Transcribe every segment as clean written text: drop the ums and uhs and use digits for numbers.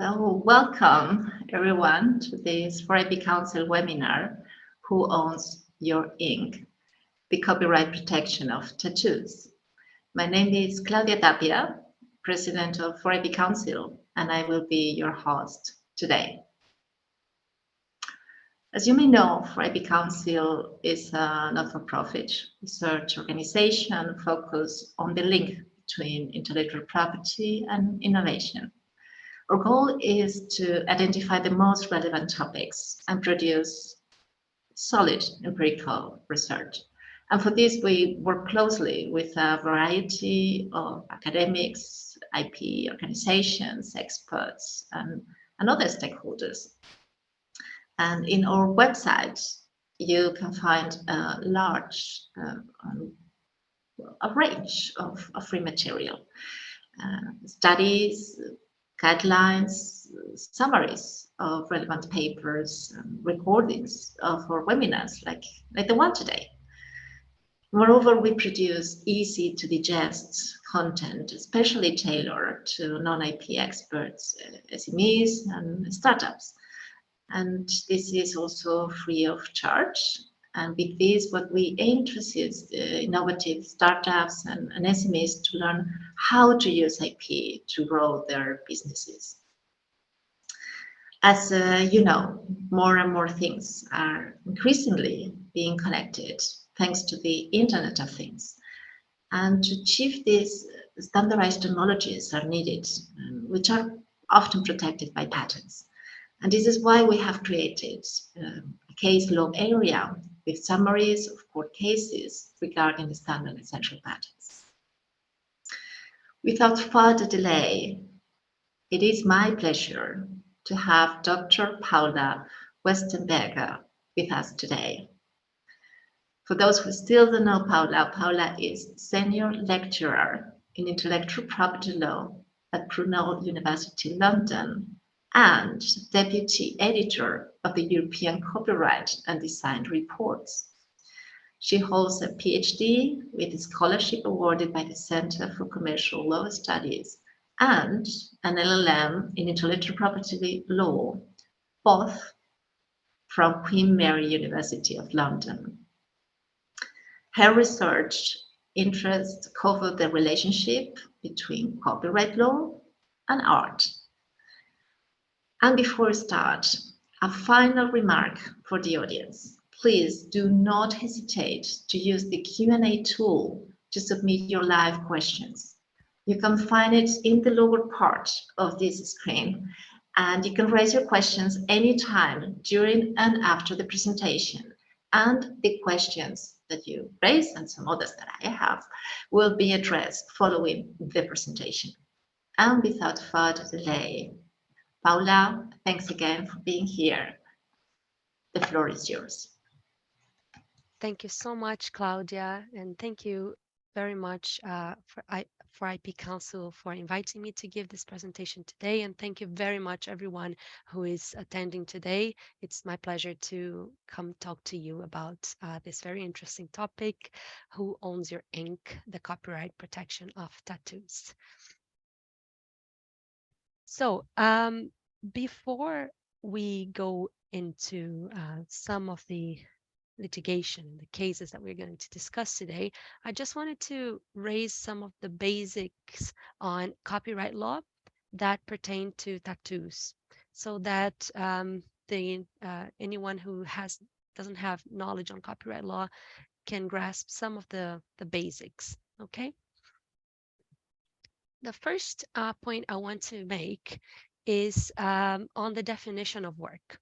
So welcome everyone to this for IP Council webinar, Who Owns Your Ink? The Copyright Protection of Tattoos. My name is Claudia Tapia, President of 4IP Council, and I will be your host today. As you may know, 4IP Council is a not-for-profit research organization focused on the link between intellectual property and innovation. Our goal is to identify the most relevant topics and produce solid empirical research. And for this, we work closely with a variety of academics, IP organizations, experts, and other stakeholders. And in our website, you can find a large a range of free material, studies, guidelines, summaries of relevant papers, recordings of our webinars like the one today. Moreover, we produce easy to digest content, especially tailored to non-IP experts, SMEs and startups. And this is also free of charge. And with this, what we aim to assist innovative startups and SMEs to learn how to use IP to grow their businesses. As you know, more and more things are increasingly being connected thanks to the Internet of Things. And to achieve this, standardized technologies are needed, which are often protected by patents. And this is why we have created a case law area with summaries of court cases regarding the standard essential patents. Without further delay, it is my pleasure to have Dr. Paula Westenberger with us today. For those who still don't know Paula, Paula is Senior Lecturer in Intellectual Property Law at Brunel University, London, and Deputy Editor of the European Copyright and Design Reports. She holds a PhD with a scholarship awarded by the Center for Commercial Law Studies and an LLM in Intellectual Property Law, both from Queen Mary University of London. Her research interests cover the relationship between copyright law and art. And before we start, a final remark for the audience. Please do not hesitate to use the Q&A tool to submit your live questions. You can find it in the lower part of this screen, and you can raise your questions anytime during and after the presentation. And the questions that you raise and some others that I have will be addressed following the presentation. And without further delay, Paula, thanks again for being here. The floor is yours. Thank you so much, Claudia, and thank you very much for IP Council for inviting me to give this presentation today. And thank you very much, everyone who is attending today. It's my pleasure to come talk to you about this very interesting topic, who owns your ink, the copyright protection of tattoos. So before we go into some of the litigation, the cases that we're going to discuss today, I just wanted to raise some of the basics on copyright law that pertain to tattoos, so that anyone who doesn't have knowledge on copyright law can grasp some of the basics. Okay. The first point I want to make is on the definition of work.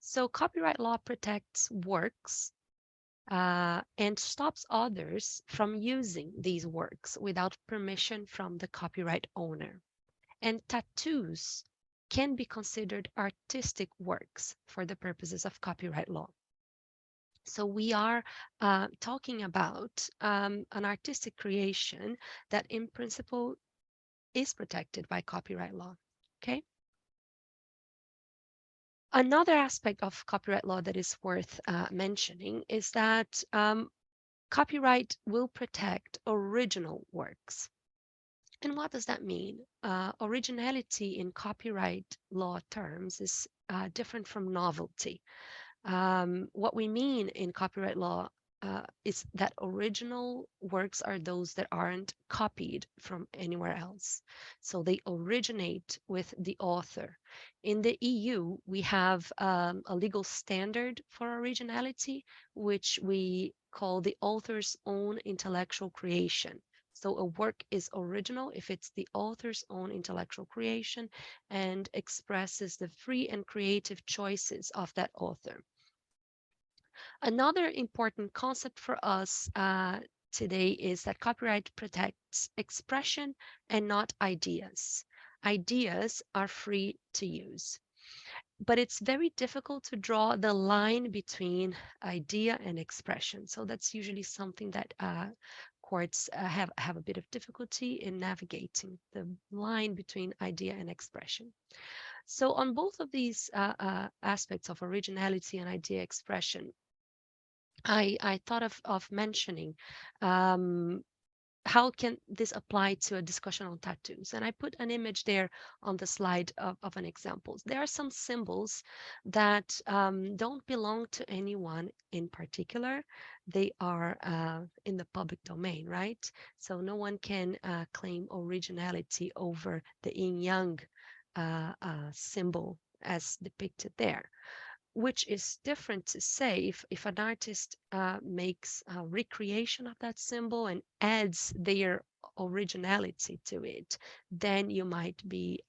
So copyright law protects works and stops others from using these works without permission from the copyright owner. And tattoos can be considered artistic works for the purposes of copyright law. So we are talking about an artistic creation that in principle is protected by copyright law. Okay. Another aspect of copyright law that is worth mentioning is that copyright will protect original works. And what does that mean? Originality in copyright law terms is different from novelty. What we mean in copyright law is that original works are those that aren't copied from anywhere else. So they originate with the author. In the EU, we have a legal standard for originality, which we call the author's own intellectual creation. So a work is original if it's the author's own intellectual creation and expresses the free and creative choices of that author. Another important concept for us today is that copyright protects expression and not ideas. Ideas are free to use, but it's very difficult to draw the line between idea and expression. So that's usually something that courts have a bit of difficulty in navigating the line between idea and expression. So on both of these aspects of originality and idea expression, I thought of mentioning um, how can this apply to a discussion on tattoos? And I put an image there on the slide of an example. There are some symbols that don't belong to anyone in particular. They are in the public domain, right? So no one can claim originality over the yin yang symbol as depicted there, which is different to say if an artist makes a recreation of that symbol and adds their originality to it, then you might be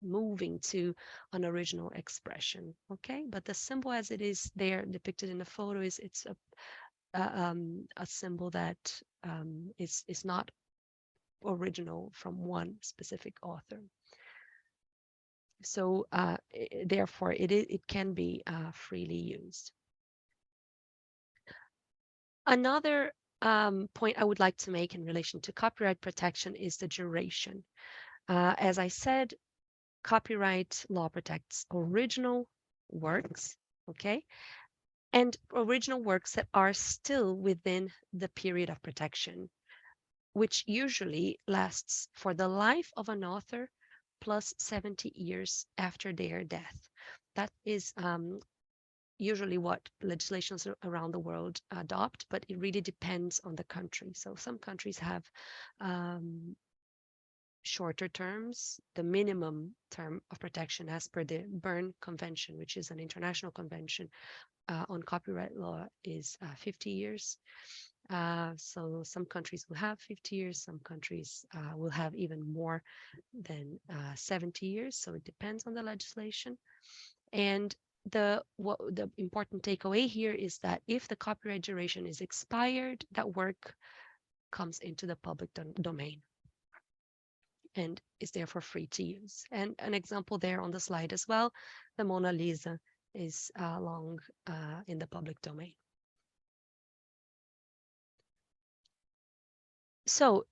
moving to an original expression. Okay, but the symbol as it is there depicted in the photo it's a symbol that is not original from one specific author. So therefore, it can be freely used. Another point I would like to make in relation to copyright protection is the duration. As I said, copyright law protects original works, okay, and original works that are still within the period of protection, which usually lasts for the life of an author plus 70 years after their death. That is usually what legislations around the world adopt, but it really depends on the country. So some countries have shorter terms. The minimum term of protection as per the Berne Convention, which is an international convention on copyright law, is 50 years. So some countries will have 50 years, some countries will have even more than 70 years. So it depends on the legislation. And the important takeaway here is that if the copyright duration is expired, that work comes into the public domain and is therefore free to use. And an example there on the slide as well, the Mona Lisa is long in the public domain. So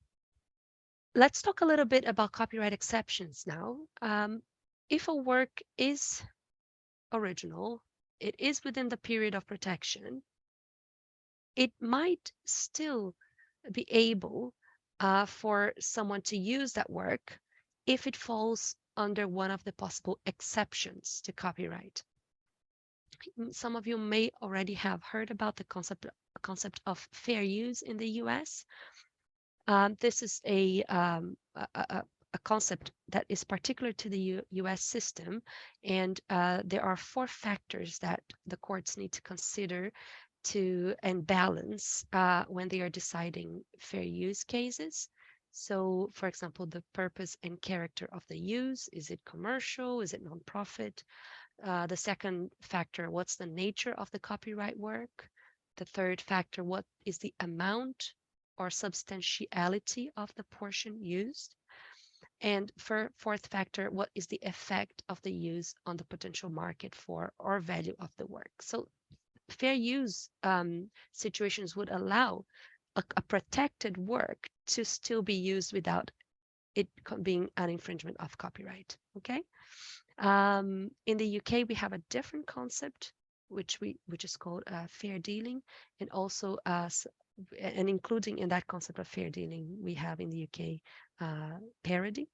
let's talk a little bit about copyright exceptions now. If a work is original, it is within the period of protection, it might still be able for someone to use that work if it falls under one of the possible exceptions to copyright. Some of you may already have heard about the concept of fair use in the US. This is a concept that is particular to the US system, and there are 4 factors that the courts need to consider and balance when they are deciding fair use cases. So, for example, the purpose and character of the use. Is it commercial? Is it nonprofit? The second factor, what's the nature of the copyright work? The third factor, what is the amount or substantiality of the portion used? And for fourth factor, what is the effect of the use on the potential market for or value of the work? So fair use situations would allow a protected work to still be used without it being an infringement of copyright. Okay. In the UK, we have a different concept, which is called fair dealing, and also and including in that concept of fair dealing, we have in the UK parody.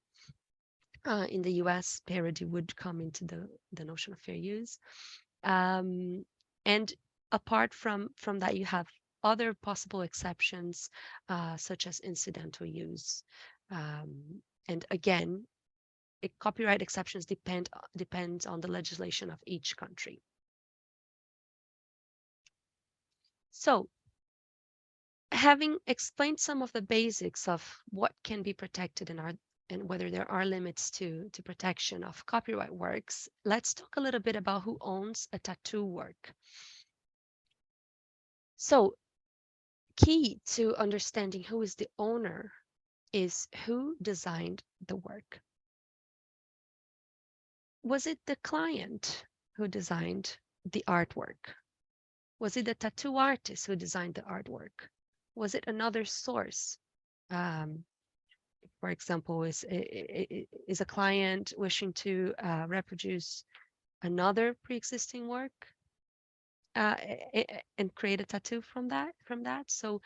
In the US, parody would come into the notion of fair use. And apart from that, you have other possible exceptions, such as incidental use. And again, copyright exceptions depends on the legislation of each country. So, having explained some of the basics of what can be protected in our and whether there are limits to protection of copyright works, let's talk a little bit about who owns a tattoo work. So, key to understanding who is the owner is who designed the work. Was it the client who designed the artwork? Was it the tattoo artist who designed the artwork? Was it another source? For example, is a client wishing to reproduce another pre-existing work and create a tattoo from that? So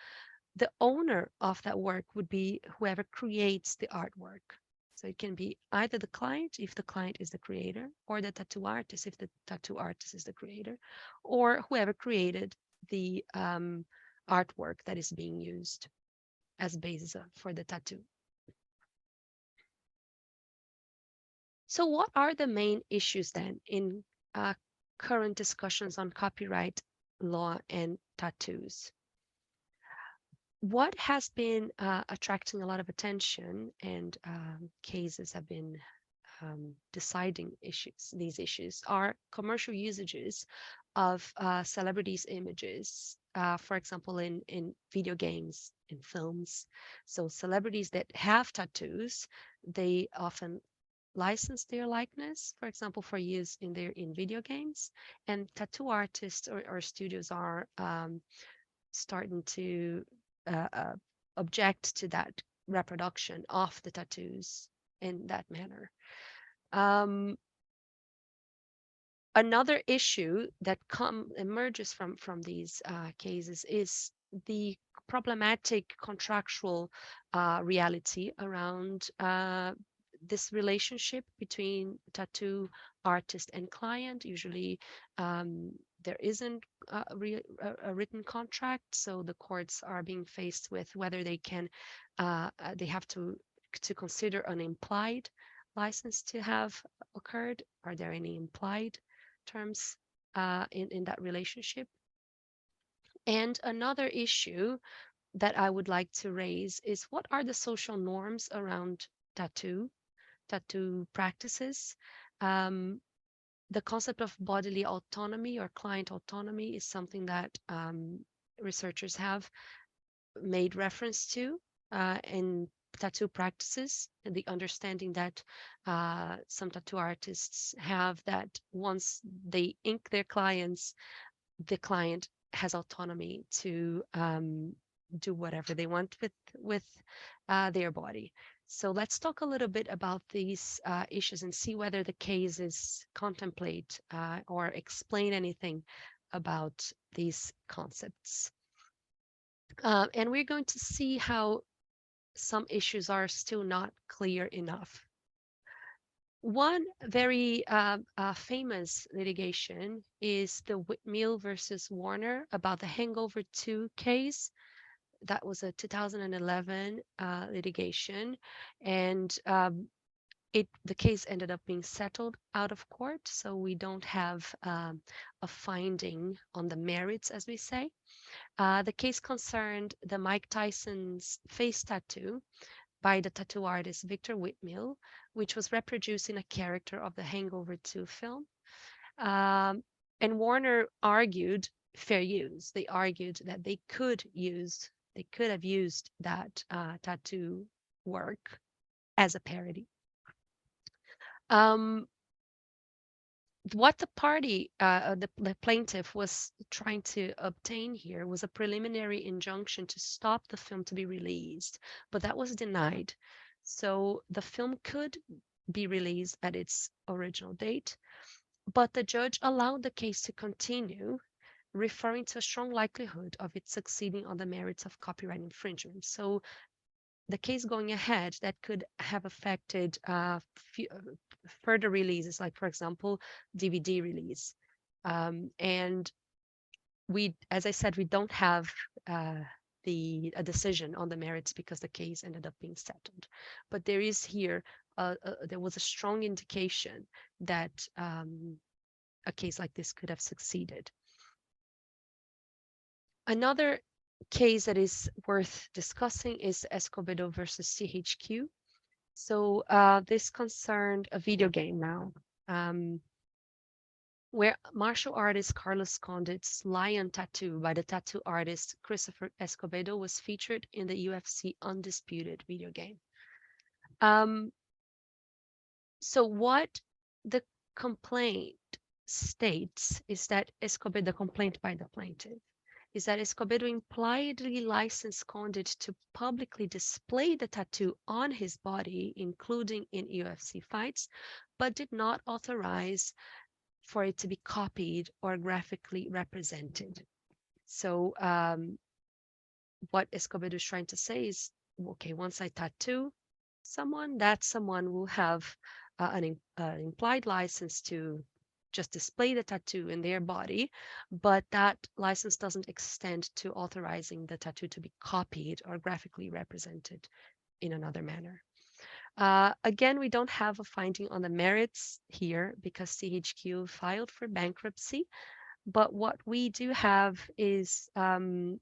the owner of that work would be whoever creates the artwork. So it can be either the client, if the client is the creator, or the tattoo artist, if the tattoo artist is the creator, or whoever created the artwork that is being used as basis for the tattoo. So what are the main issues then in current discussions on copyright law and tattoos? What has been attracting a lot of attention, and cases have been deciding these issues, are commercial usages of celebrities' images, for example, in video games, in films. So celebrities that have tattoos, they often license their likeness, for example, for use in video games, and tattoo artists or studios are starting to object to that reproduction of the tattoos in that manner. Another issue that emerges from these cases is the problematic contractual reality around this relationship between tattoo artist and client. Usually there isn't a written contract, so the courts are being faced with whether they have to consider an implied license to have occurred. Are there any implied terms in that relationship? And another issue that I would like to raise is, what are the social norms around tattoo practices? The concept of bodily autonomy or client autonomy is something that researchers have made reference to in tattoo practices, and the understanding that some tattoo artists have, that once they ink their clients, the client has autonomy to do whatever they want with their body. So let's talk a little bit about these issues and see whether the cases contemplate or explain anything about these concepts. And we're going to see how some issues are still not clear enough. One very famous litigation is the Whitmill versus Warner about the Hangover 2 case. That was a 2011 litigation, and the case ended up being settled out of court, so we don't have a finding on the merits, as we say. The case concerned the Mike Tyson's face tattoo by the tattoo artist Victor Whitmill, which was reproduced in a character of the Hangover 2 film. And Warner argued fair use. They argued that they could have used that tattoo work as a parody. What the party, the plaintiff, was trying to obtain here was a preliminary injunction to stop the film to be released, but that was denied. So the film could be released at its original date, but the judge allowed the case to continue referring to a strong likelihood of it succeeding on the merits of copyright infringement. So the case going ahead that could have affected further releases, like for example, DVD release. And we, as I said, we don't have a decision on the merits because the case ended up being settled. But there is here, there was a strong indication that a case like this could have succeeded. Another case that is worth discussing is Escobedo versus CHQ. So this concerned a video game now, where martial artist Carlos Condit's lion tattoo by the tattoo artist Christopher Escobedo was featured in the UFC Undisputed video game. So what the complaint states is that Escobedo, the complaint by the plaintiff, is that Escobedo impliedly licensed Condit to publicly display the tattoo on his body, including in UFC fights, but did not authorize for it to be copied or graphically represented. So what Escobedo is trying to say is, okay, once I tattoo someone, that someone will have an implied license to just display the tattoo in their body, but that license doesn't extend to authorizing the tattoo to be copied or graphically represented in another manner. Again, we don't have a finding on the merits here because CHQ filed for bankruptcy, but what we do have is an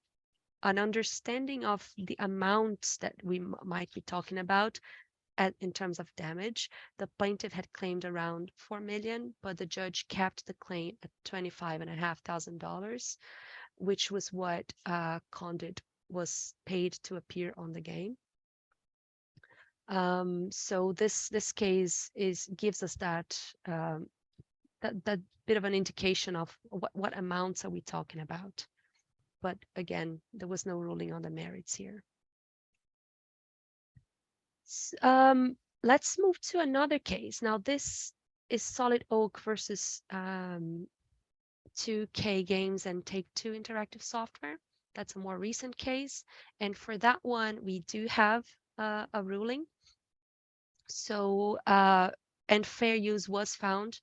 understanding of the amounts that we might be talking about in terms of damage. The plaintiff had claimed around $4 million, but the judge capped the claim at $25,500, which was what Condit was paid to appear on the game. So this case gives us that that bit of an indication of what amounts are we talking about. But again, there was no ruling on the merits here. Let's move to another case. Now this is Solid Oak versus 2K Games and Take-Two Interactive Software. That's a more recent case. And for that one, we do have a ruling. So, and fair use was found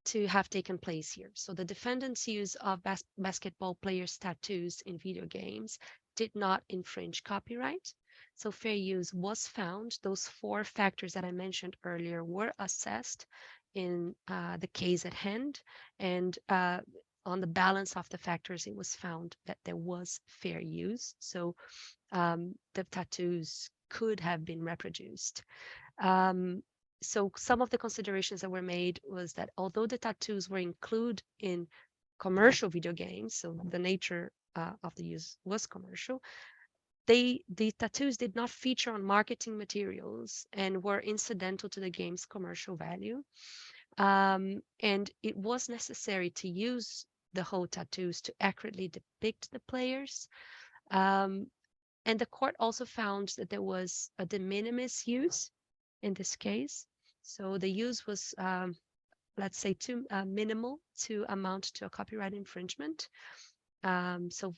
to have taken place here. So the defendant's use of basketball players' tattoos in video games did not infringe copyright. So fair use was found. Those 4 factors that I mentioned earlier were assessed in the case at hand. And on the balance of the factors, it was found that there was fair use. So the tattoos could have been reproduced. So some of the considerations that were made was that although the tattoos were included in commercial video games, so the nature of the use was commercial, the tattoos did not feature on marketing materials and were incidental to the game's commercial value. And it was necessary to use the whole tattoos to accurately depict the players. And the court also found that there was a de minimis use in this case. So the use was, let's say, too minimal to amount to a copyright infringement. So,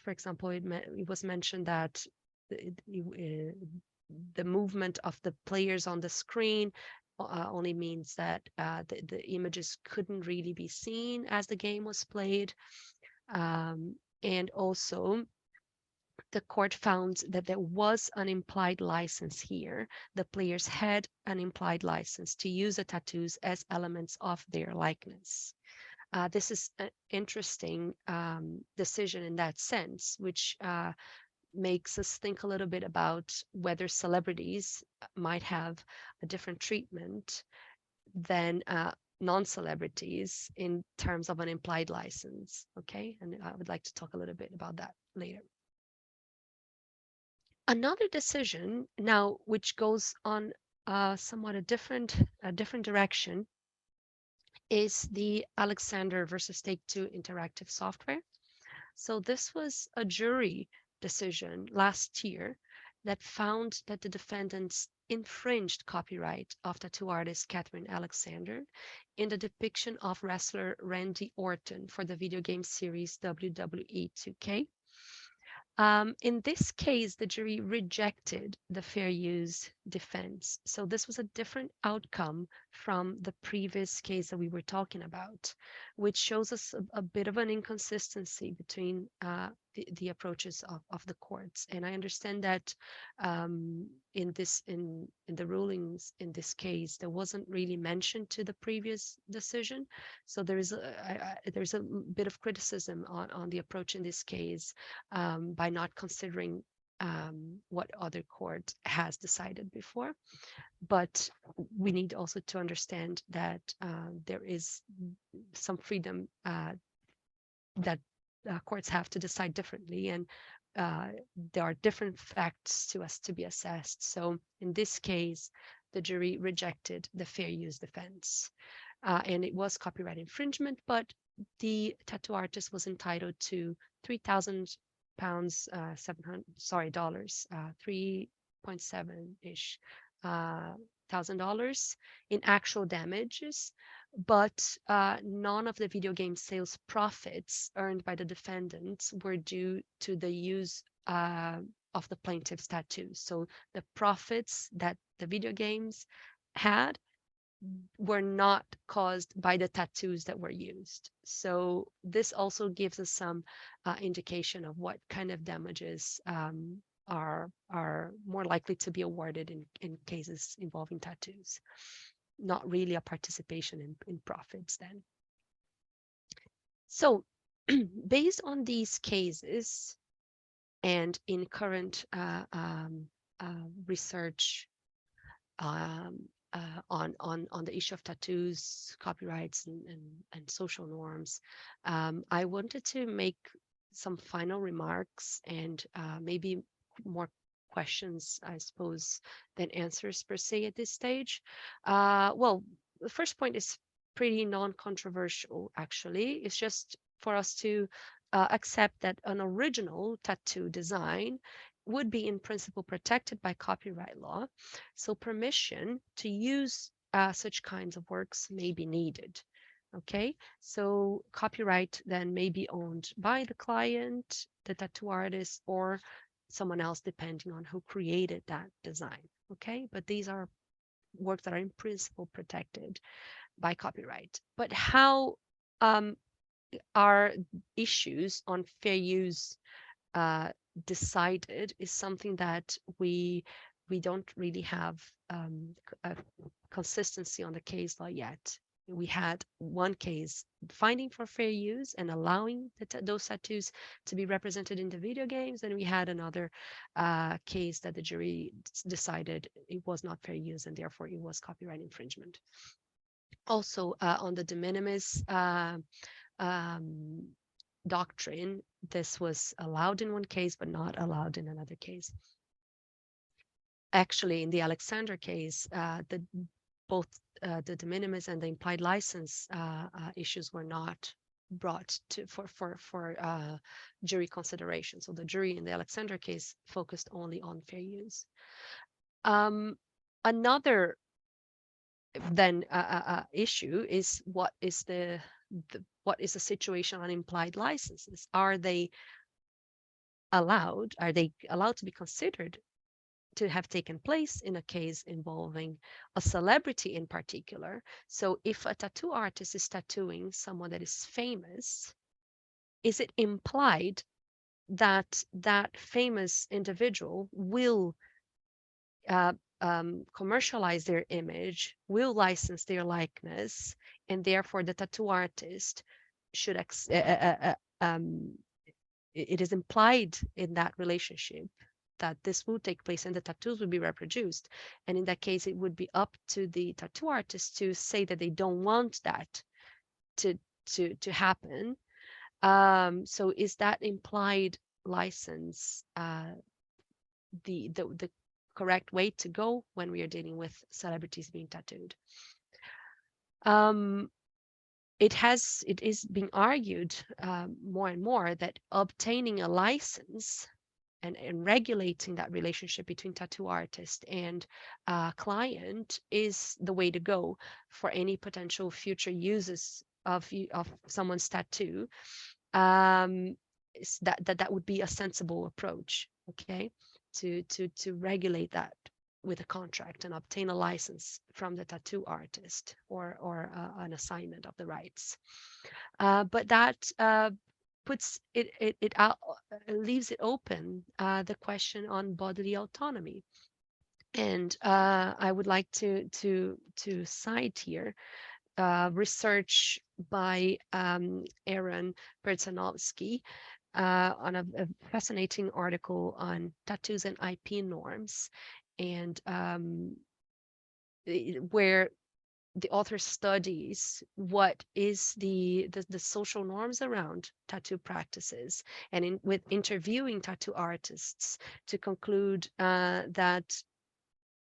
for example, it was mentioned that the movement of the players on the screen only means that the images couldn't really be seen as the game was played. And also, the court found that there was an implied license here. The players had an implied license to use the tattoos as elements of their likeness. This is an interesting decision in that sense, which makes us think a little bit about whether celebrities might have a different treatment than non-celebrities in terms of an implied license. Okay, and I would like to talk a little bit about that later. Another decision now, which goes on somewhat a different direction, is the Alexander versus Take-Two Interactive Software. So this was a jury decision last year that found that the defendants infringed copyright of tattoo artist Catherine Alexander in the depiction of wrestler Randy Orton for the video game series WWE 2K. In this case, the jury rejected the fair use defense. So this was a different outcome from the previous case that we were talking about, which shows us a bit of an inconsistency between the approaches of the courts. And I understand that in the rulings in this case, there wasn't really mentioned to the previous decision. So there's a bit of criticism on the approach in this case by not considering what other court has decided before. But we need also to understand that there is some freedom that courts have to decide differently, and there are different facts to us to be assessed. So in this case, the jury rejected the fair use defense, and it was copyright infringement, but the tattoo artist was entitled to £3,000, 700, sorry, dollars, 3.7-ish $1,000 in actual damages, but none of the video game sales profits earned by the defendants were due to the use of the plaintiff's tattoos. So the profits that the video games had were not caused by the tattoos that were used. So this also gives us some indication of what kind of damages are more likely to be awarded in cases involving tattoos, not really a participation in profits then. So based on these cases and in current research on the issue of tattoos, copyrights, and social norms, I wanted to make some final remarks and maybe more questions, I suppose, than answers per se at this stage. Well, the first point is pretty non-controversial, actually. It's just for us to accept that an original tattoo design would be in principle protected by copyright law. So permission to use such kinds of works may be needed. Okay, so copyright then may be owned by the client, the tattoo artist, or someone else, depending on who created that design. Okay, but these are works that are in principle protected by copyright. But how are issues on fair use decided is something that we don't really have a consistency on the case law yet. We had one case finding for fair use and allowing those tattoos to be represented in the video games, and we had another case that the jury decided it was not fair use and therefore it was copyright infringement. Also, on the de minimis doctrine, this was allowed in one case but not allowed in another case. Actually, in the Alexander case, both the de minimis and the implied license issues were not brought for jury consideration. So the jury in the Alexander case focused only on fair use. Another then issue is what is the situation on implied licenses? Are they allowed to be considered to have taken place in a case involving a celebrity in particular? So if a tattoo artist is tattooing someone that is famous, is it implied that that famous individual will commercialize their image, will license their likeness, and therefore the tattoo artist should it is implied in that relationship that this will take place and the tattoos will be reproduced. And in that case, it would be up to the tattoo artist to say that they don't want that to happen. So is that implied license the correct way to go when we are dealing with celebrities being tattooed? It is being argued more and more that obtaining a license and regulating that relationship between tattoo artist and client is the way to go for any potential future uses of someone's tattoo. That would be a sensible approach, okay, to regulate that with a contract and obtain a license from the tattoo artist or an assignment of the rights. But that puts it out, leaves it open, the question on bodily autonomy. And I would like to cite here research by Aaron Bertanovsky on a fascinating article on tattoos and IP norms, and where the author studies what is the social norms around tattoo practices, and with interviewing tattoo artists to conclude that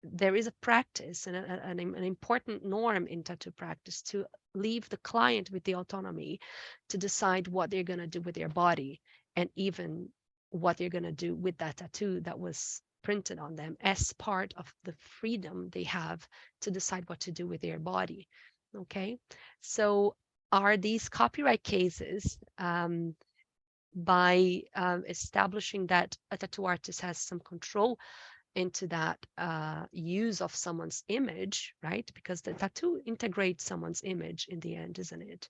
there is a practice and an important norm in tattoo practice to leave the client with the autonomy to decide what they're going to do with their body, and even what they're going to do with that tattoo that was printed on them, as part of the freedom they have to decide what to do with their body. Okay, so are these copyright cases, by establishing that a tattoo artist has some control into that use of someone's image, right? Because the tattoo integrates someone's image in the end, isn't it?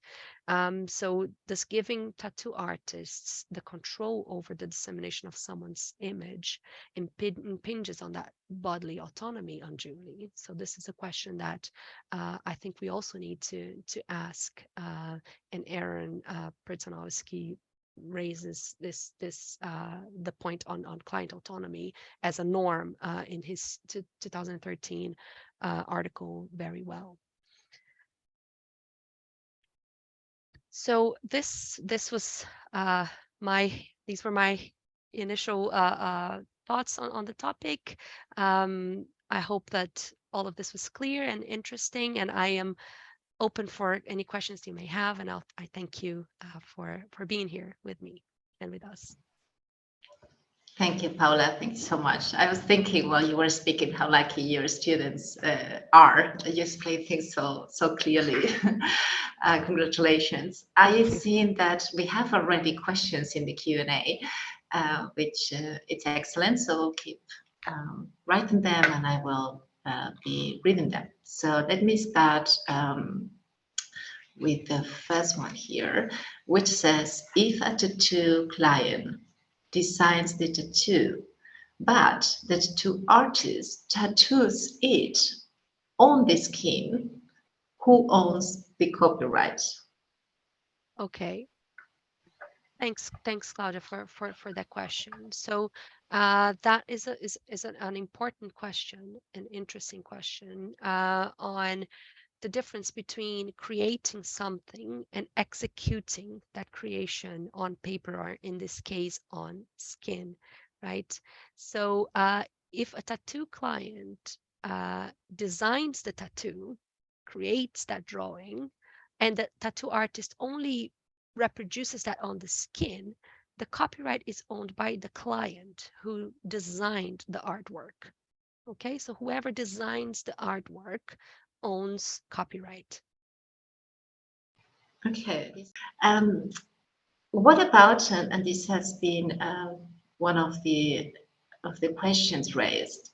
So does giving tattoo artists the control over the dissemination of someone's image impinges on that bodily autonomy unduly? So this is a question that I think we also need to ask, and Aaron Pertanovsky raises this the point on client autonomy as a norm in his 2013 article very well. So this was these were my initial thoughts on the topic. I hope that all of this was clear and interesting, and I am open for any questions you may have, and I thank you for being here with me and with us. Thank you, Paula. Thank you so much. I was thinking while you were speaking how lucky your students are. You explain things so clearly. Congratulations. I've seen that we have already questions in the Q&A, which it's excellent. So keep writing them, and I will be reading them. So let me start with the first one here, which says, if a tattoo client designs the tattoo, but the tattoo artist tattoos it on the skin, who owns the copyright? Okay. Thanks, Claudia, for that question. So that is an important question, an interesting question on the difference between creating something and executing that creation on paper, or in this case on skin, right? So if a tattoo client designs the tattoo, creates that drawing, and the tattoo artist only reproduces that on the skin, the copyright is owned by the client who designed the artwork. Okay, so whoever designs the artwork owns copyright. Okay. What about, and this has been one of the questions raised,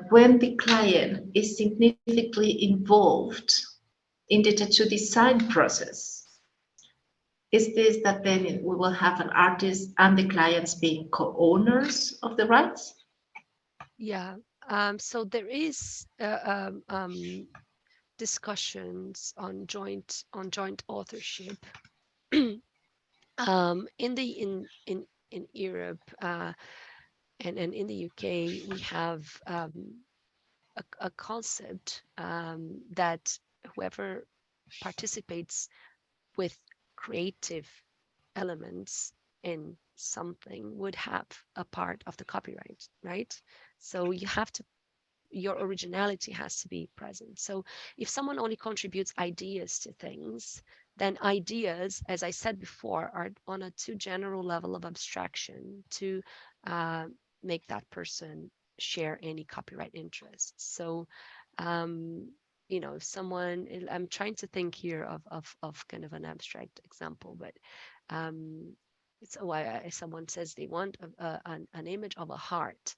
when the client is significantly involved in the tattoo design process, is this that then we will have an artist and the clients being co-owners of the rights? Yeah. So there is discussions on joint authorship. In Europe and in the UK, we have a concept that whoever participates with creative elements in something would have a part of the copyright, right? So you have to your originality has to be present. So if someone only contributes ideas to things, then ideas, as I said before, are on a too general level of abstraction to uh, make that person share any copyright interests. So, if someone, I'm trying to think here of kind of an abstract example, but it's why someone says they want an image of a heart.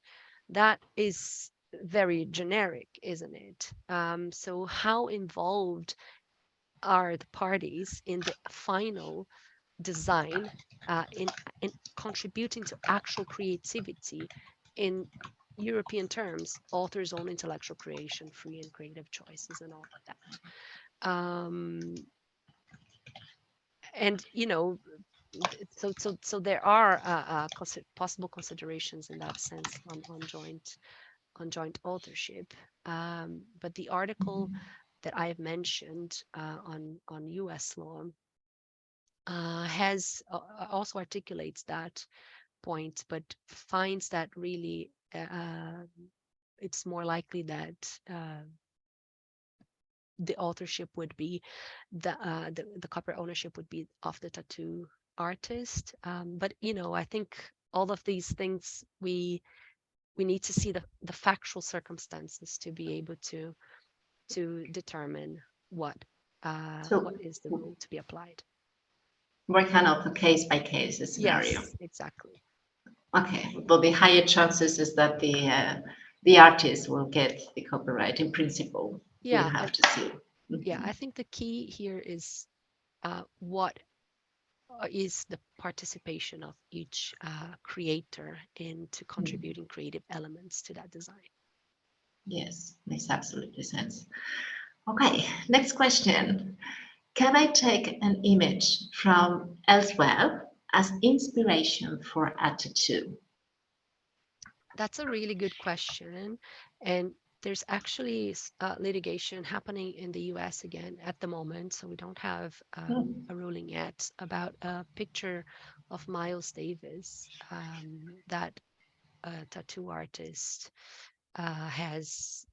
That is very generic, isn't it? So how involved are the parties in the final design, in contributing to actual creativity in European terms, authors' own intellectual creation, free and creative choices, and all of that. And so there are possible considerations in that sense on joint authorship. But the article that I have mentioned on U.S. law has also articulates that point, but finds that really it's more likely that the authorship would be the copyright ownership would be of the tattoo artist. But I think all of these things we need to see the factual circumstances to be able to determine what So is the rule to be applied. we're kind of a case by case scenario. Yes, exactly. Okay, but the higher chances is that the artist will get the copyright in principle. We'll Yeah, have to see. yeah. I think the key here is what is the participation of each creator into contributing creative elements to that design. Yes, makes absolutely sense. Okay, next question. Can I take an image from elsewhere as inspiration for a tattoo? That's a really good question. And there's actually litigation happening in the US again at the moment. So we don't have a ruling yet about a picture of Miles Davis that a tattoo artist has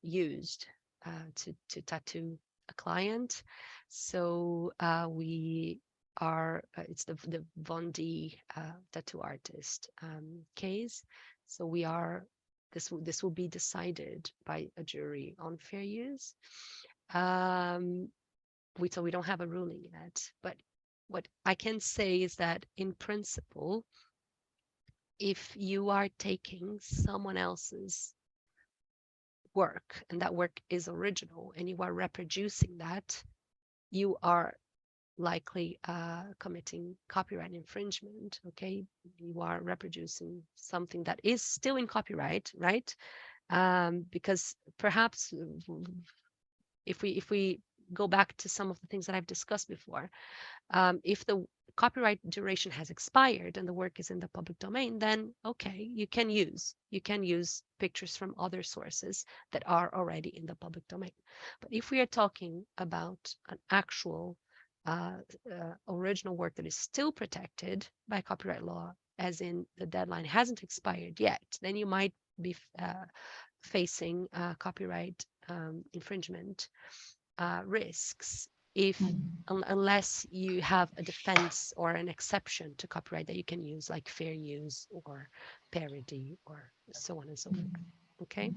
used to tattoo a client. So we are it's the Von D tattoo artist case. So we are this will be decided by a jury on fair use. We don't have a ruling yet, but what I can say is that in principle, if you are taking someone else's work and that work is original and you are reproducing that, you are likely committing copyright infringement. Okay, you are reproducing something that is still in copyright, right? Because perhaps if we go back to some of the things that I've discussed before, if the copyright duration has expired and the work is in the public domain, then okay, you can use pictures from other sources that are already in the public domain. But if we are talking about an actual original work that is still protected by copyright law, as in the deadline hasn't expired yet, then you might be facing copyright infringement risks if unless you have a defense or an exception to copyright that you can use, like fair use or parody or so on and so forth. Okay.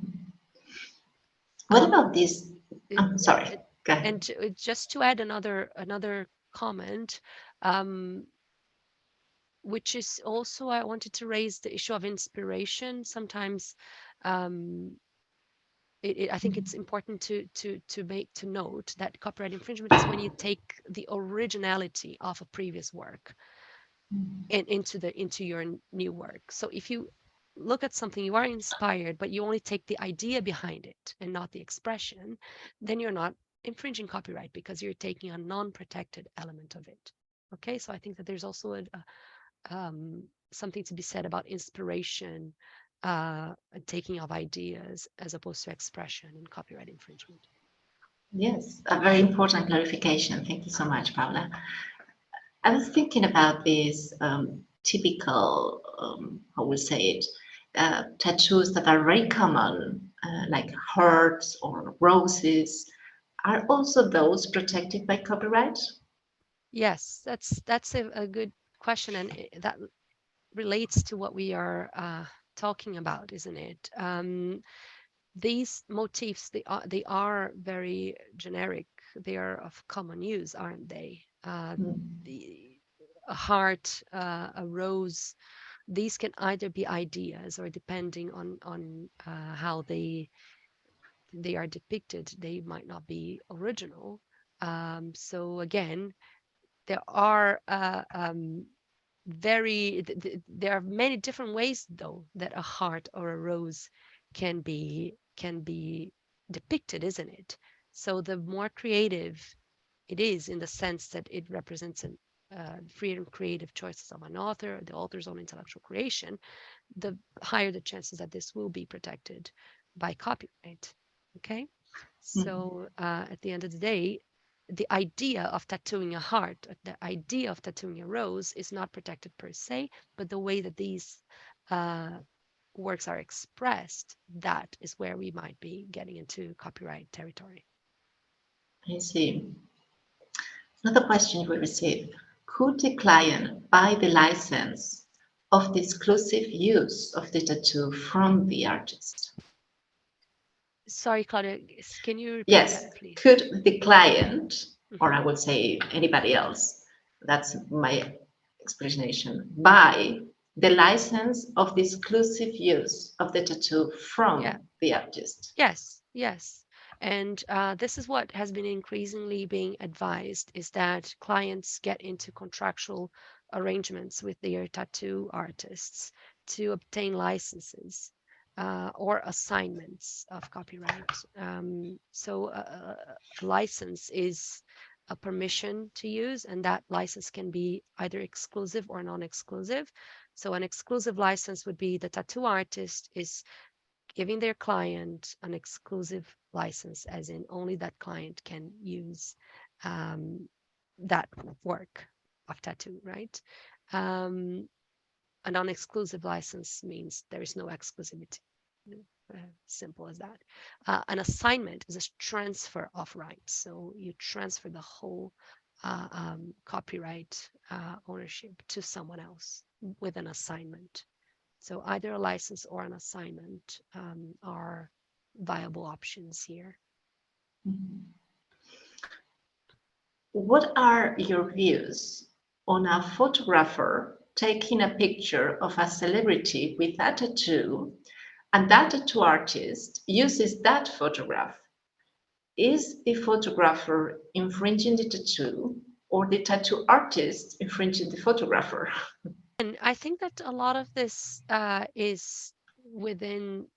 What about this? I'm sorry. Go ahead. And just to add another comment, which is also I wanted to raise the issue of inspiration. Sometimes I think it's important to note that copyright infringement is when you take the originality of a previous work and into your new work. So if you look at something, you are inspired, but you only take the idea behind it and not the expression, then you're not infringing copyright because you're taking a non-protected element of it. Okay, so I think that there's also something to be said about inspiration, taking of ideas as opposed to expression in copyright infringement. Yes, a very important clarification. Thank you so much, Paula. I was thinking about these typical, how we say it, tattoos that are very common like hearts or roses, are also those protected by copyright? Yes, that's a good question, and that relates to what we are talking about, isn't it? These motifs, they are very generic. They are of common use, aren't they? Mm, The a heart, a rose. These can either be ideas, or depending on how they are depicted, they might not be original. So again, there are there are many different ways, though, that a heart or a rose can be depicted, isn't it? So the more creative it is, in the sense that it represents an freedom, creative choices of an author, the author's own intellectual creation, the higher the chances that this will be protected by copyright. Okay, mm. so at the end of the day, the idea of tattooing a heart, the idea of tattooing a rose, is not protected per se, but the way that these uh, works are expressed, that is where we might be getting into copyright territory. I see. Another question we received: could the client buy the license of the exclusive use of the tattoo from the artist? Sorry, Claudia, can you repeat Yes. that, please? Could the client, or Mhm. I would say anybody else, that's my explanation, buy the license of the exclusive use of the tattoo Yeah. from the artist? Yes, yes. And this is what has been increasingly being advised, is that clients get into contractual arrangements with their tattoo artists to obtain licenses or assignments of copyright. So a license is a permission to use, and that license can be either exclusive or non-exclusive. So an exclusive license would be the tattoo artist is giving their client an exclusive license, as in only that client can use um, that work of tattoo, right? Um, a non-exclusive license means there is no exclusivity. Simple as that. An assignment is a transfer of rights. So you transfer the whole copyright ownership to someone else with an assignment. So either a license or an assignment are viable options here. Mhm. What are your views on a photographer taking a picture of a celebrity with a tattoo, and that tattoo artist uses that photograph? Is the photographer infringing the tattoo, or the tattoo artist infringing the photographer? And I think that a lot of this is within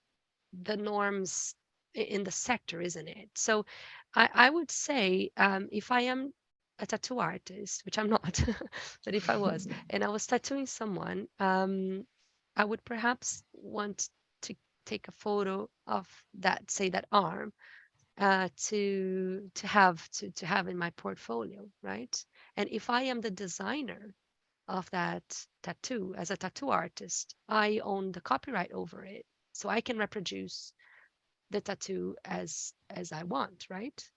the norms in the sector, isn't it? So I would say, if I am a tattoo artist, which I'm not, but if I was, and I was tattooing someone, I would perhaps want to take a photo of that, say, that arm, to have in my portfolio, right? And if I am the designer of that tattoo as a tattoo artist, I own the copyright over it, so I can reproduce the tattoo as I want, right?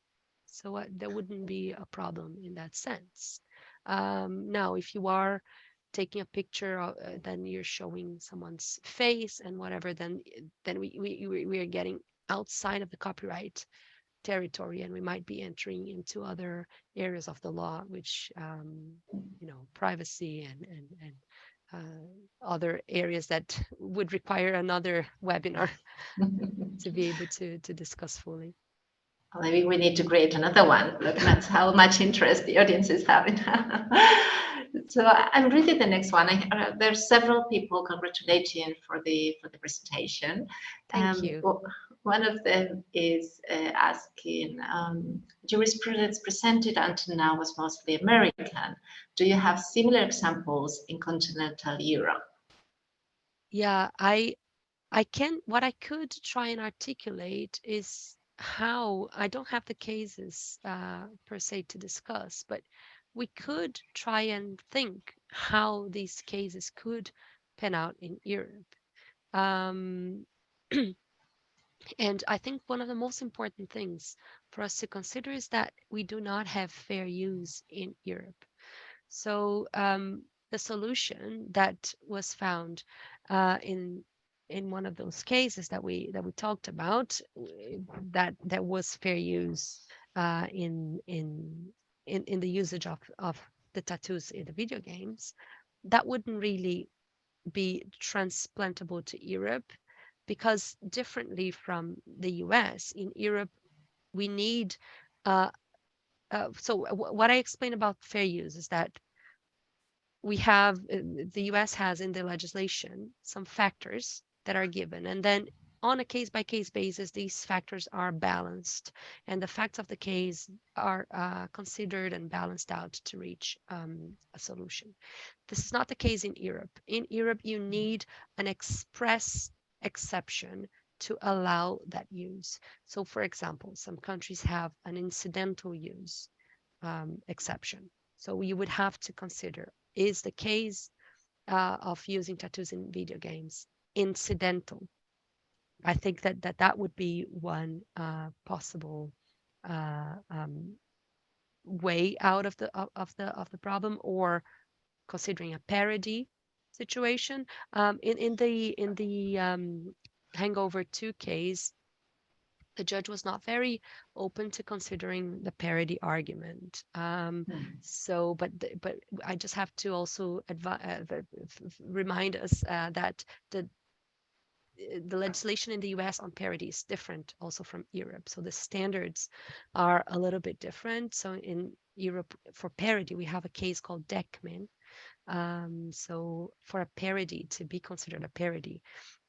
So there wouldn't be a problem in that sense. Now, if you are taking a picture, then you're showing someone's face and whatever, then we are getting outside of the copyright territory, and we might be entering into other areas of the law, which privacy and other areas that would require another webinar to be able to discuss fully. Maybe we need to create another one, looking at how much interest the audience is having. So I'm reading the next one. There's several people congratulating for the presentation. Thank you. One of them is asking, jurisprudence presented until now was mostly American. Do you have similar examples in continental Europe? Yeah, what I could try and articulate is how I don't have the cases per se to discuss, but we could try and think how these cases could pan out in Europe. Um, And I think one of the most important things for us to consider is that we do not have fair use in Europe. So the solution that was found in one of those cases that we talked about, that there was fair use in the usage of the tattoos in the video games, that wouldn't really be transplantable to Europe, because differently from the US, in Europe we need uh, what I explained about fair use is that we have the US has in the legislation some factors that are given, and then on a case by case basis these factors are balanced, and the facts of the case are considered and balanced out to reach a solution. This is not the case in Europe. In Europe you need an express exception to allow that use. So for example, some countries have an incidental use exception. So you would have to consider, is the case of using tattoos in video games incidental? I think that would be one possible uh, um, way out of the problem, or considering a parody situation. In the Hangover 2 case, the judge was not very open to considering the parody argument. Mm. But I just have to also remind us that the the legislation in the US on parody is different also from Europe. So the standards are a little bit different. So in Europe, for parody, we have a case called Deckman. So for a parody to be considered a parody,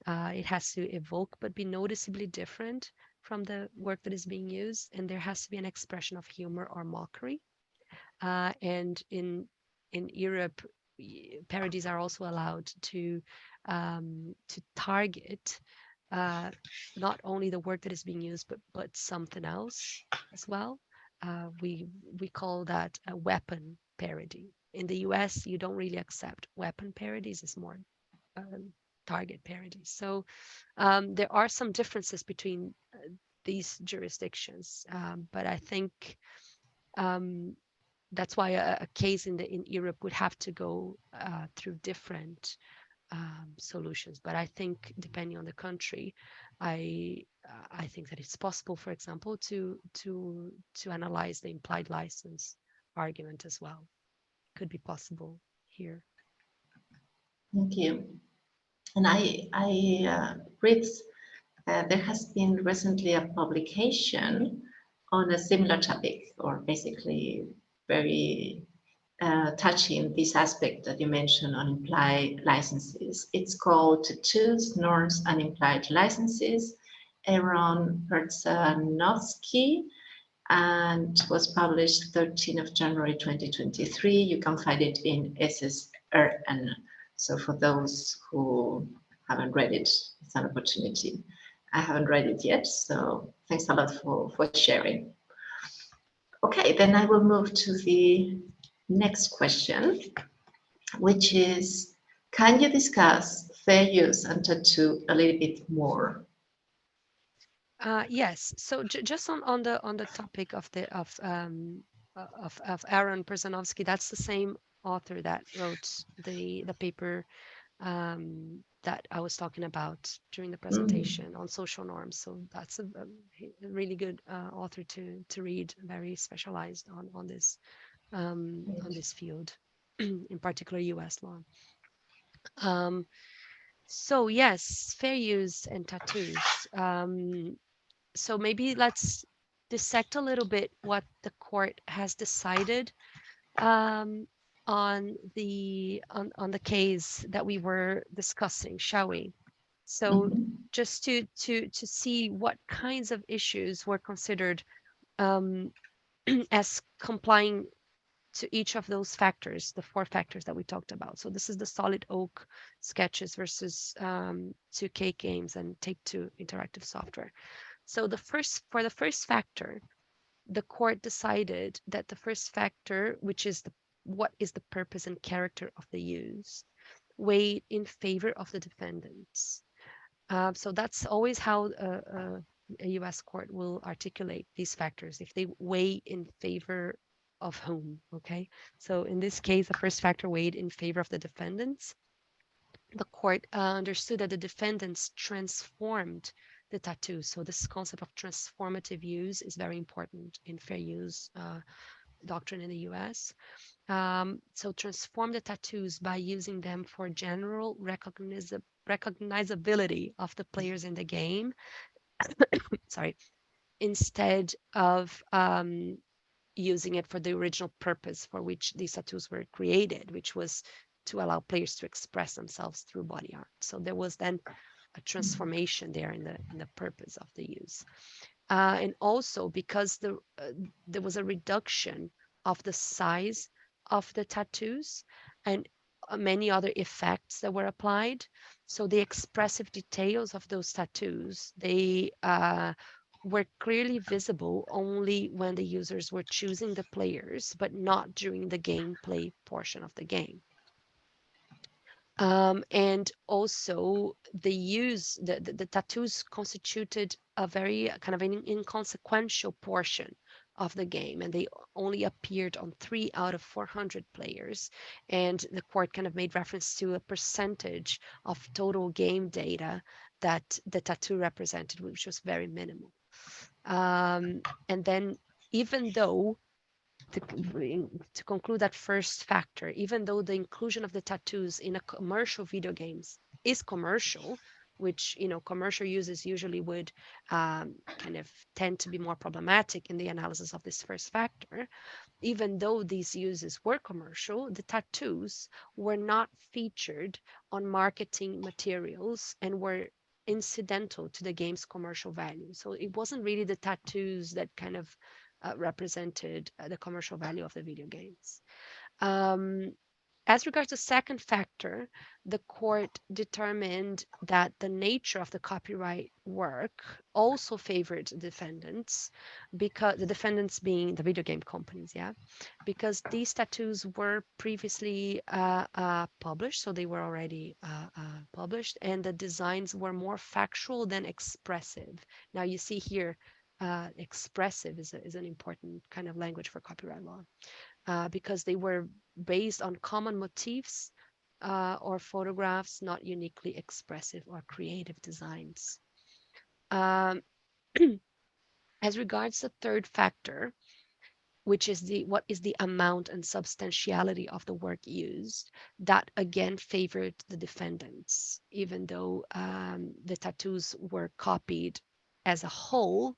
it has to evoke but be noticeably different from the work that is being used, and there has to be an expression of humor or mockery. And in Europe, parodies are also allowed to target uh, not only the work that is being used, but something else as well. We call that a weapon parody. In the US, you don't really accept weapon parodies; it's more target parodies. So there are some differences between these jurisdictions, but I think um, that's why a case in Europe would have to go through different solutions. But I think depending on the country, I think that it's possible, for example, to analyze the implied license argument as well. Could be possible here. Thank you. And I read there has been recently a publication on a similar topic, or basically very touching this aspect that you mentioned on implied licenses. It's called Tattoos, Norms, and Implied Licenses, Aaron Pertsanovsky, and was published 13th of January 2023. You can find it in SSRN. So for those who haven't read it, it's an opportunity. I haven't read it yet, so thanks a lot for sharing. Okay, then I will move to the next question, which is, can you discuss fair use and tattoo a little bit more? Yes. So just on the topic of Aaron Persanovsky, that's the same author that wrote the paper that I was talking about during the Mm, presentation on social norms. So that's a really good author to read, very specialized on great. this field, in particular U.S. law. Um, so yes, fair use and tattoos. So maybe let's dissect a little bit what the court has decided um, on the case that we were discussing, shall we? So Mhm, just to see what kinds of issues were considered um, as complying to each of those factors, the four factors that we talked about. So this is the Solid Oak sketches versus 2K games and Take-Two interactive software. So for the first factor, the court decided that the first factor, which is what is the purpose and character of the use, weighed in favor of the defendants. So that's always how a US court will articulate these factors if they weigh in favor of whom. Okay. So in this case, the first factor weighed in favor of the defendants. The court understood that the defendants transformed the tattoo. So this concept of transformative use is very important in fair use doctrine in the US. So transform the tattoos by using them for general recognizability of the players in the game. Sorry, instead of using it for the original purpose for which these tattoos were created, which was to allow players to express themselves through body art. So there was then a transformation there in the purpose of the use. And also because there was a reduction of the size of the tattoos and many other effects that were applied. So the expressive details of those tattoos, they were clearly visible only when the users were choosing the players, but not during the gameplay portion of the game. And also the tattoos constituted a very kind of an inconsequential portion of the game, and they only appeared on 3 out of 400 players. And the court kind of made reference to a percentage of total game data that the tattoo represented, which was very minimal. And then even though to conclude that first factor, even though the inclusion of the tattoos in a commercial video games is commercial, which commercial uses usually would kind of tend to be more problematic in the analysis of this first factor, even though these uses were commercial, the tattoos were not featured on marketing materials and were incidental to the game's commercial value. So it wasn't really the tattoos that kind of represented the commercial value of the video games. Um, as regards the second factor, the court determined that the nature of the copyright work also favored defendants, because the defendants being the video game companies, yeah, because these tattoos were previously published, so they were already published, and the designs were more factual than expressive. Now you see here, expressive is an important kind of language for copyright law. Because they were based on common motifs or photographs, not uniquely expressive or creative designs. Um, as regards the third factor, which is what is the amount and substantiality of the work used, that again favored the defendants, even though the tattoos were copied as a whole.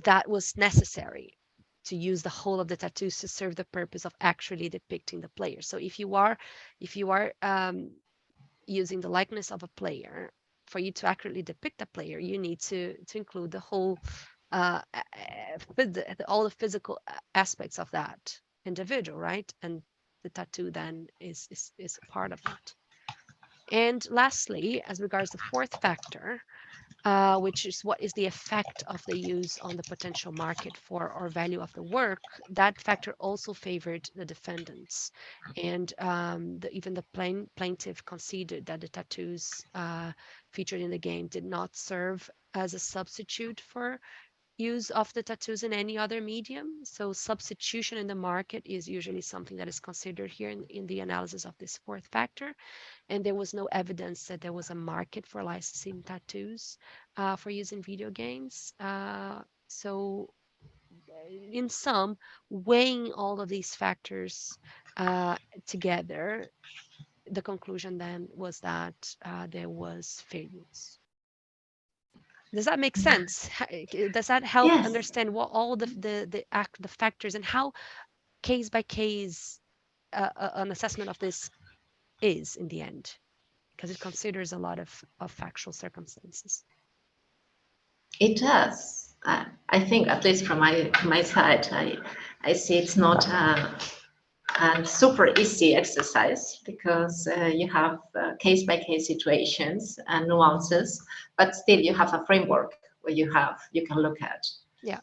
That was necessary to use the whole of the tattoos to serve the purpose of actually depicting the player. So if you are using the likeness of a player, for you to accurately depict the player, you need to include the whole all the physical aspects of that individual, right? And the tattoo then is part of that. And lastly, as regards the fourth factor, which is what is the effect of the use on the potential market for or value of the work, that factor also favored the defendants. And even the plaintiff conceded that the tattoos featured in the game did not serve as a substitute for use of the tattoos in any other medium. So substitution in the market is usually something that is considered here in the analysis of this fourth factor. And there was no evidence that there was a market for licensing tattoos for use in video games. So in sum, weighing all of these factors together, the conclusion then was that there was fair use. Does that make sense? Does that help Yes, understand what all the factors and how case by case an assessment of this is in the end? Because it considers a lot of factual circumstances. it does. I think, at least from my side, I see it's not a super easy exercise, because you have case-by-case situations and nuances, but still you have a framework where you can look at. Yeah.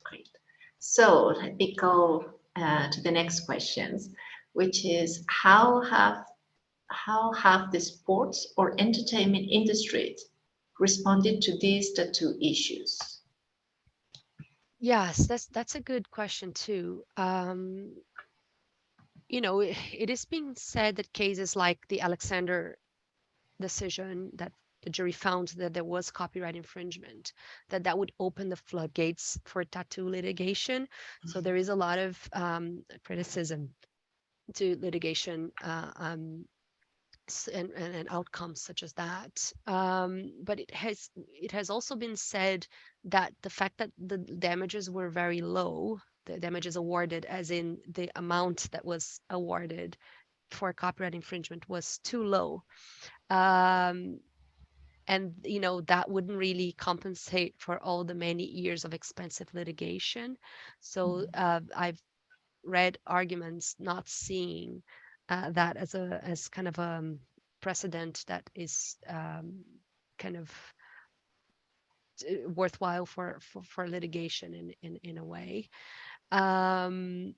Great. So let me go to the next questions, which is how how have the sports or entertainment industries responded to these tattoo issues? Yes, that's a good question too. It is being said that cases like the Alexander decision, that the jury found that there was copyright infringement, that would open the floodgates for tattoo litigation. So there is a lot of criticism to litigation, and outcomes such as that. But it has also been said that the fact that the damages were very low, the damages awarded, as in the amount that was awarded for copyright infringement, was too low. Um, and that wouldn't really compensate for all the many years of expensive litigation. So I've read arguments not seeing that as kind of a precedent that is kind of worthwhile for litigation in a way. Um,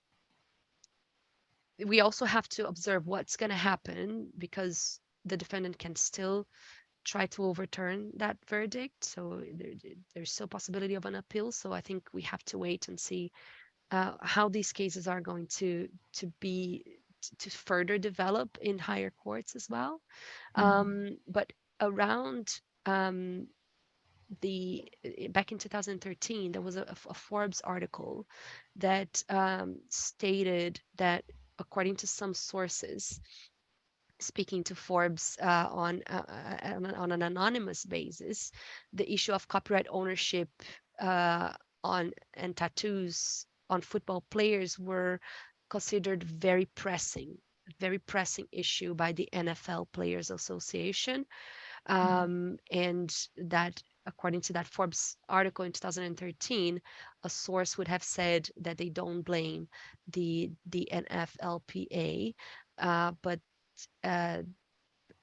we also have to observe what's going to happen, because the defendant can still try to overturn that verdict. So there's still possibility of an appeal. So I think we have to wait and see how these cases are going to to further develop in higher courts as well. But around the back in 2013, there was a Forbes article that stated that, according to some sources speaking to Forbes on an anonymous basis, the issue of copyright ownership uh, on and tattoos on football players were considered very pressing issue by the NFL Players Association, and that, according to that Forbes article in 2013, a source would have said that they don't blame the NFLPA, but uh,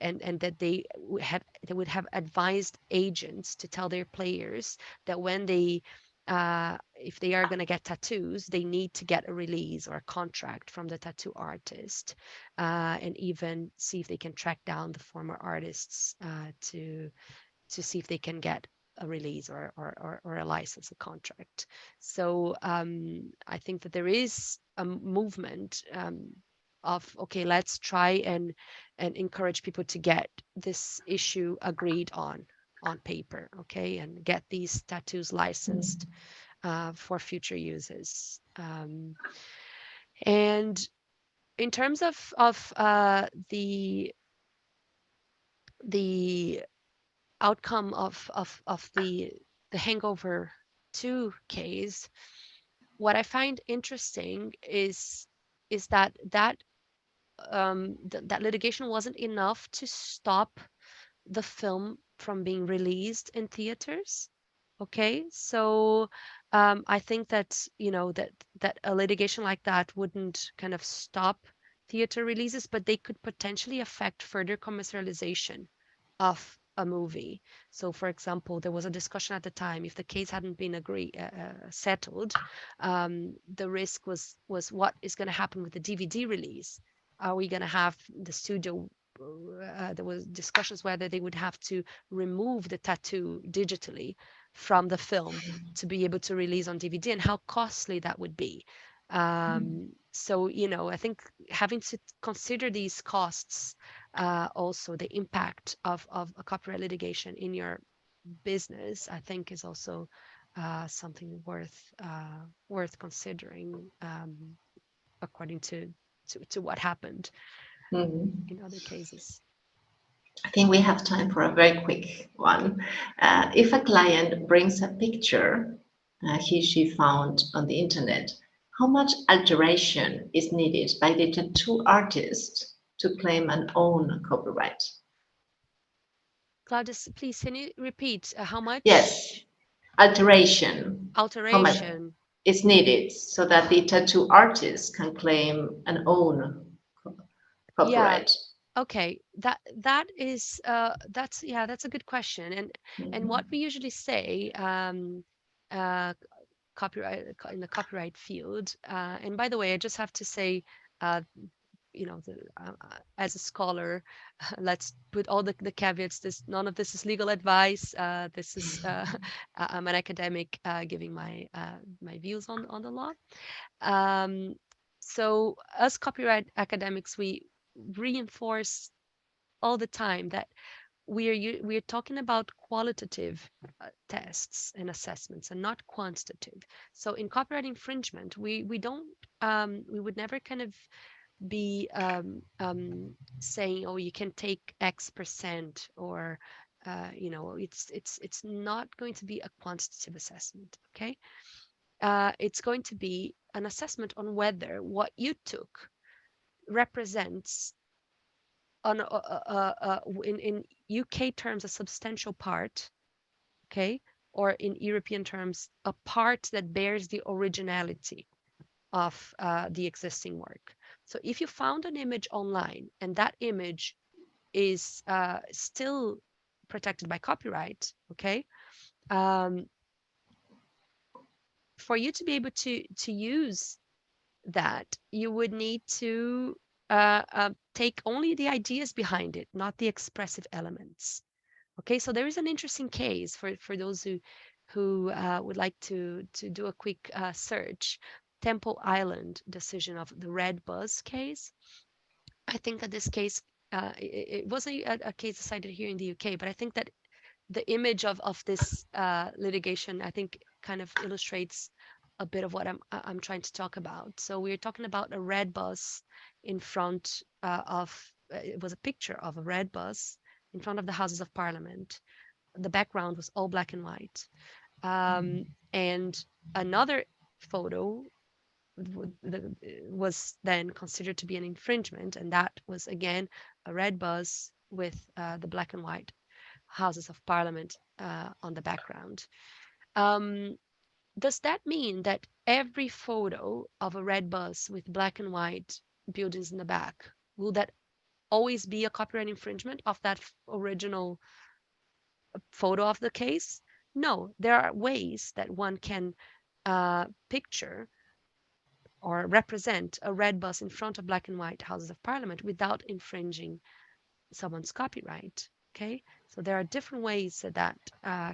and that they would have advised agents to tell their players that when they if they are going to get tattoos, they need to get a release or a contract from the tattoo artist, and even see if they can track down the former artists to see if they can get a release or a license, a contract. So I think that there is a movement of, okay, let's try and encourage people to get this issue agreed on paper, okay, and get these tattoos licensed for future uses. And in terms of the outcome of the Hangover 2 case, what I find interesting is that litigation wasn't enough to stop the film from being released in theaters. Okay, so I think that that a litigation like that wouldn't kind of stop theater releases, but they could potentially affect further commercialization of a movie. So, for example, there was a discussion at the time, if the case hadn't been settled, the risk was what is going to happen with the DVD release. Are we going to have the studio? There was discussions whether they would have to remove the tattoo digitally from the film to be able to release on DVD, and how costly that would be. So, I think having to consider these costs, also the impact of a copyright litigation in your business, I think is also something worth considering, according to what happened Mhm. in other cases. I think we have time for a very quick one. If a client brings a picture she found on the internet, how much alteration is needed by the tattoo artist to claim an own copyright? Claudius, please, can you repeat how Yes, much alteration. How much alteration? is needed so that the tattoo artist can claim an own Yeah, copyright? okay. That's a good question. And what Mhm. we usually say, uh, copyright in the copyright field. And by the way, I just have to say, uh, as a scholar, let's put all the caveats. None of this is legal advice. This is I'm an academic giving my views on the law. Um, so as copyright academics, we reinforce all the time that we're talking about qualitative tests and assessments and not quantitative. So in copyright infringement, we don't we would never kind of be saying, oh, you can take X% or it's not going to be a quantitative assessment. Okay, it's going to be an assessment on whether what you took represents in UK terms a substantial part, okay, or in European terms a part that bears the originality of the existing work. So if you found an image online and that image is still protected by copyright, okay, um, for you to be able to use that, you would need to take only the ideas behind it, not the expressive elements. Okay, so there is an interesting case for those who would like to do a quick search. Temple Island decision of the Red Buzz case. I think that this case it was a case decided here in the UK, but I think that the image of this litigation, I think, kind of illustrates a bit of what I'm trying to talk about. So we're talking about a red bus in front of it was a picture of a red bus in front of the Houses of Parliament. The background was all black and white, and another photo was then considered to be an infringement, and that was again a red bus with the black and white Houses of Parliament on the background. Does that mean that every photo of a red bus with black and white buildings in the back, will that always be a copyright infringement of that original photo of the case? No, there are ways that one can picture or represent a red bus in front of black and white Houses of Parliament without infringing someone's copyright. Okay, so there are different ways that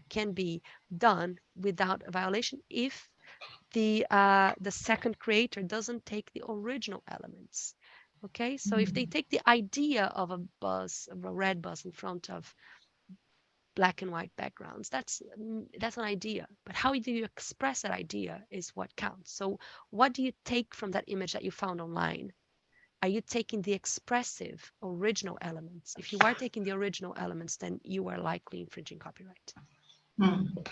can be done without a violation if the second creator doesn't take the original elements. Okay, so if they take the idea of a bus, of a red bus in front of black and white backgrounds, that's an idea, but how do you express that idea is what counts. So what do you take from that image that you found online? Are you taking the expressive original elements? If you are taking the original elements, then you are likely infringing copyright. Mm.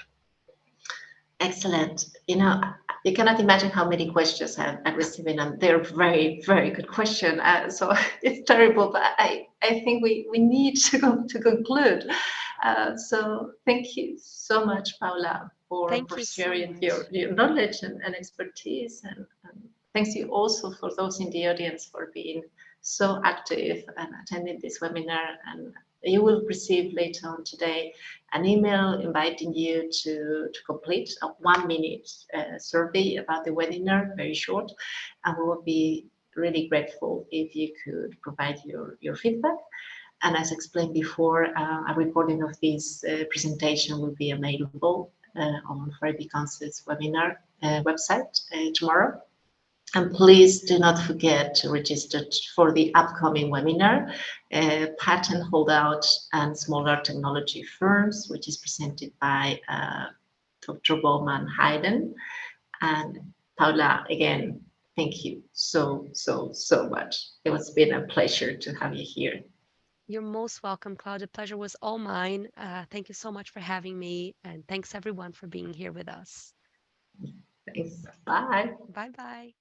Excellent. You cannot imagine how many questions I've received, and they're very, very good questions. So it's terrible, but I think we need to conclude. So thank you so much, Paula, for sharing your knowledge and expertise. And thanks you also for those in the audience for being so active and attending this webinar. And you will receive later on today an email inviting you to complete a 1-minute survey about the webinar, very short, and we will be really grateful if you could provide your feedback. And as explained before, a recording of this presentation will be available on Forever Council's webinar website tomorrow. And please do not forget to register for the upcoming webinar, Patent Holdout and Smaller Technology Firms, which is presented by Dr. Bowman Hayden. And Paula, again, thank you so much. It has been a pleasure to have you here. You're most welcome, Claudia. The pleasure was all mine. Thank you so much for having me, and thanks everyone for being here with us. Thanks. Bye. Bye-bye.